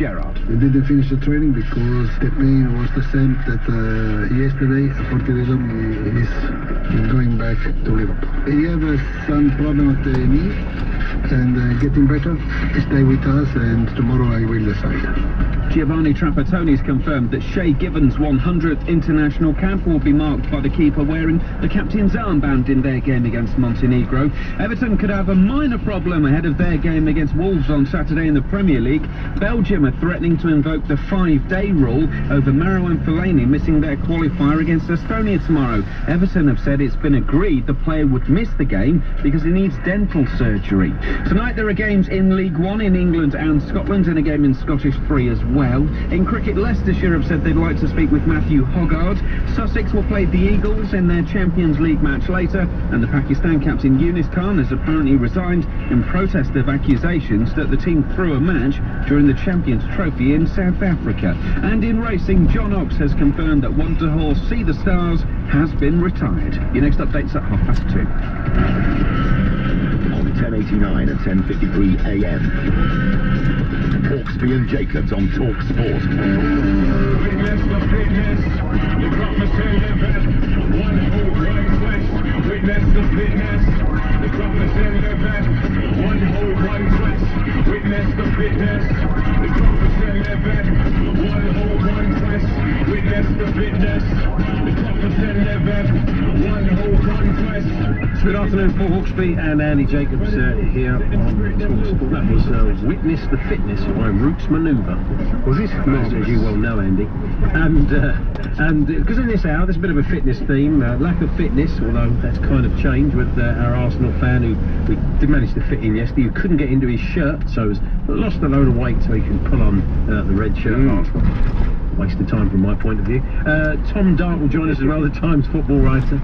Gerrard. We didn't finish the training because the pain was the same that yesterday. For the reason he is going back to Liverpool. He have some problem at the knee and getting better. Stay with us and tomorrow I will decide. Giovanni Trapattoni's confirmed that Shay Given's 100th international cap will be marked by the keeper wearing the captain's armband in their game against Montenegro. Everton could have a minor problem ahead of their game against Wolves on Saturday in the Premier League. Belgium are threatening to invoke the 5-day rule over Maro and Fellaini missing their qualifier against Estonia tomorrow. Everton have said it's been agreed the player would miss the game because he needs dental surgery. Tonight there are games in League One in England and Scotland and a game in Scottish 3 as well. In cricket, Leicestershire have said they'd like to speak with Matthew Hoggard. Sussex will play the Eagles in their Champions League match later, and the Pakistan captain Yunus Khan has apparently resigned in protest of accusations that the team threw a match during the Champions Trophy in South Africa. And in racing, John Ox has confirmed that Wonder Horse See the Stars has been retired. Your next update's at 2:30. On 10:89 and 10:53 AM. Hawksby and Jacobs on Talk Sport. Witness the fitness, the promising event, one whole one quest. Witness the fitness, the promising event, one whole one quest. Witness the fitness, the promising event, one whole one quest. Witness the fitness, the promising event, one whole one quest. Good afternoon, Paul Hawksby and Andy Jacobs here on TalkSport. That was Witness the Fitness by Roots Manoeuvre. Was it? As you well know, Andy. And because in this hour there's a bit of a fitness theme, lack of fitness, although that's kind of changed with our Arsenal fan who we did manage to fit in yesterday, who couldn't get into his shirt, so has lost a load of weight so he can pull on the red shirt. Waste of time from my point of view. Tom Dart will join us as well, the Times football writer.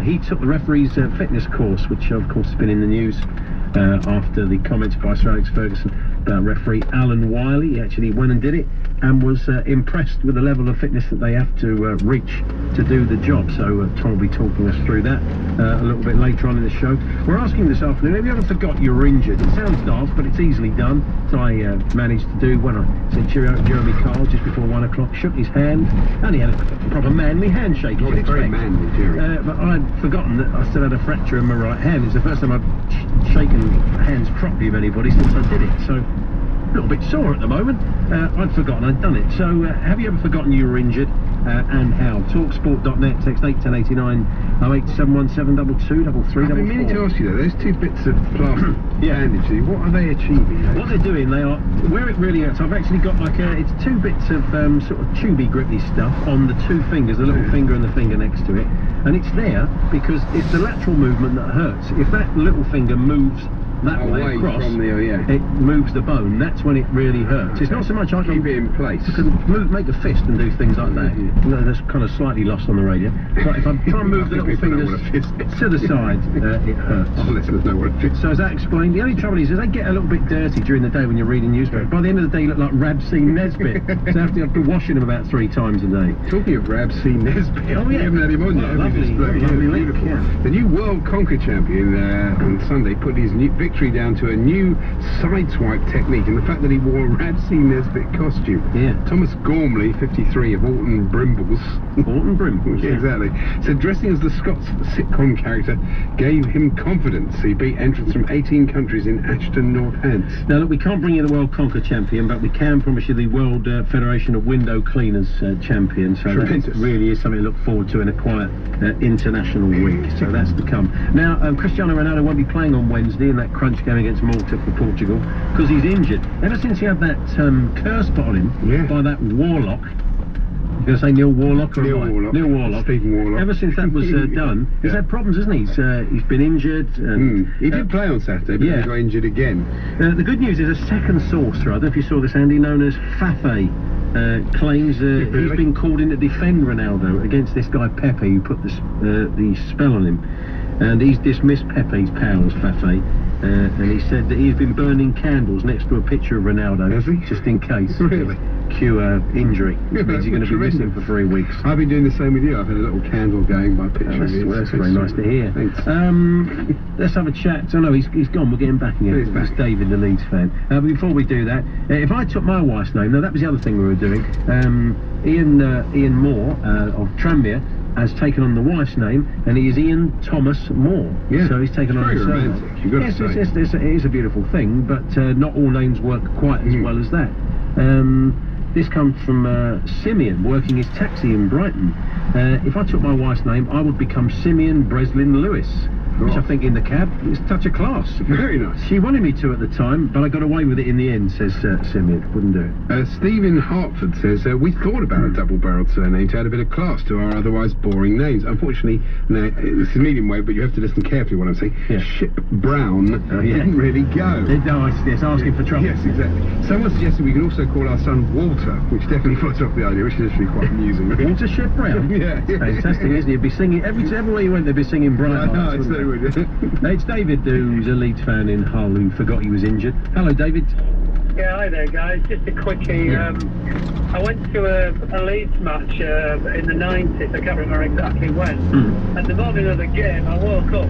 He took the referee's fitness course, which of course has been in the news after the comments by Sir Alex Ferguson about referee Alan Wiley. He actually went and did it and was impressed with the level of fitness that they have to reach to do the job. So Tom will be talking us through that a little bit later on in the show. We're asking this afternoon, have you ever forgot you were injured? It sounds daft, but it's easily done. So I managed to do when I said cheerio to Jeremy Kyle just before 1 o'clock, shook his hand, and he had a proper manly handshake. Not very manly, Jerry. But I'd forgotten that I still had a fracture in my right hand. It's the first time I'd shaken hands properly with anybody since I did it. So a little bit sore at the moment. I'd forgotten I'd done it. So have you ever forgotten you were injured, and how? Talksport.net, text 81089 0871 722 I've been meaning to ask you though, those two bits of plastic bandage, what are they achieving? What they're doing, they are, where it really hurts, I've actually got like it's two bits of sort of tubey grippy stuff on the two fingers, the little finger and the finger next to it, and it's there because it's the lateral movement that hurts. If that little finger moves that way across, from the, it moves the bone. That's when it really hurts. It's not so much I can keep it in place. I can make a fist and do things like that. No, that's kind of slightly lost on the radio. But if I try and move the little fingers to the side, it hurts. Oh, listeners know what a fist. So as that explained, the only trouble is they get a little bit dirty during the day when you're reading newspapers. By the end of the day, you look like Rabsy Nesbitt. So I have to be washing them about 3 times a day. Talking of Rabsy Nesbitt, oh yeah, you haven't had him on yet. Lovely link, yeah. The new World Conquer champion on Sunday put his new victory down to a new sideswipe technique and the fact that he wore a Rabsy Nesbitt costume. Yeah. Thomas Gormley, 53, of Alton Brimbles. Alton Brimbles, yeah. Exactly. Said dressing as the Scots sitcom character gave him confidence. He beat entrants from 18 countries in Ashton-Northants. Now look, we can't bring you the World Conquer champion, but we can promise you the World Federation of Window Cleaners champion. So that really is something to look forward to in a quiet international week. So that's to come. Now Cristiano Ronaldo won't be playing on Wednesday in that crunch game against Malta for Portugal because he's injured. Ever since he had that curse put on him by that warlock. You're going to say Neil Warlock or Neil Warlock. Neil Warlock. Stephen Warlock. Ever since that was done, he's had problems, hasn't he? He's been injured. And, he did play on Saturday, but he got injured again. The good news is a second sorcerer, I don't know if you saw this, Andy, known as Fafe, claims he's been called in to defend Ronaldo against this guy Pepe, who put the spell on him. And he's dismissed Pepe's powers, Fafe. and he said that he's been burning candles next to a picture of Ronaldo. Has he? Just in case. Really? Cure injury. Yeah, Means that's you're going to be tremendous. missing for 3 weeks. I've been doing the same with you. I've had a little candle going by picture of you. That's very nice to hear. Thanks. Let's have a chat. Oh no, he's gone. We'll get him back again. He's back. It's David, the Leeds fan. But before we do that, if I took my wife's name, now that was the other thing we were doing. Ian Moore of Tranmere has taken on the wife's name, and he is Ian Thomas Moore. Yeah. So he's taken on Very the surname. romantic, you've got to Yes, say. it is a beautiful thing, but not all names work quite as well as that. This comes from Simeon, working his taxi in Brighton. If I took my wife's name, I would become Simeon Breslin Lewis, which I think in the cab is a touch of class. Very nice. She wanted me to at the time, but I got away with it in the end, says Simeon. Wouldn't do it. Stephen Hartford says, we thought about a double-barreled surname to add a bit of class to our otherwise boring names. Unfortunately, now, this is medium wave, but you have to listen carefully what I'm saying. Yeah. Ship Brown didn't really go. No, it's asking for trouble. Yes, exactly. Someone suggested we could also call our son Walter, which definitely puts off the idea, which is actually quite amusing. Walter Ship Brown? Yeah. Fantastic, isn't he? He'd be singing, everywhere you went, they'd be singing Bright I know, Hearts, it's wouldn't they? very weird. It's David, who's a Leeds fan in Hull, who forgot he was injured. Hello, David. Yeah, hi there, guys. Just a quickie. I went to a Leeds match in the 90s. I can't remember exactly when. And the morning of the game, I woke up.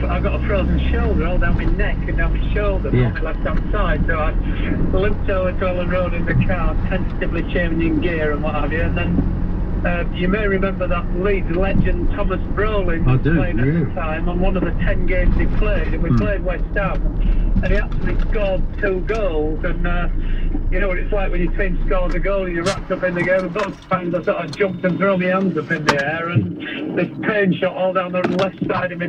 I got a frozen shoulder all down my neck and down my shoulder on my left-hand side. So I limped over to Ellen Road in the car, tentatively changing gear and what have you. And then you may remember that Leeds legend Thomas Brolin was playing at the time on one of the 10 games he played, and we played West Ham, and he actually scored 2 goals, and you know what it's like when your team scores a goal and you're wrapped up in the game, and both times I sort of jumped and threw my hands up in the air, and this pain shot all down the left side of my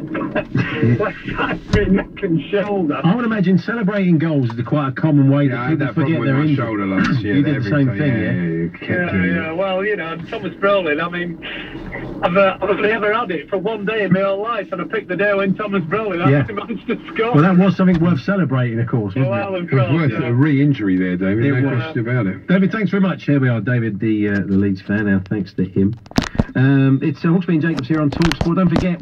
neck and shoulder. I would imagine celebrating goals is quite a common way that I had people that problem forget with their my injury. shoulder last year. You did the same thing, Yeah, well, you know, Thomas Brolin, I mean, I've only ever had it for one day in my whole life, and I picked the day when Thomas Brolin actually managed to score. Well, that was something worth celebrating, of course, wasn't Well, it? of It was course, worth a re-injury there, David. No question about it. David, thanks very much. Here we are, David, the Leeds fan. Our thanks to him. It's Hawksby and Jacobs here on TalkSport. Don't forget.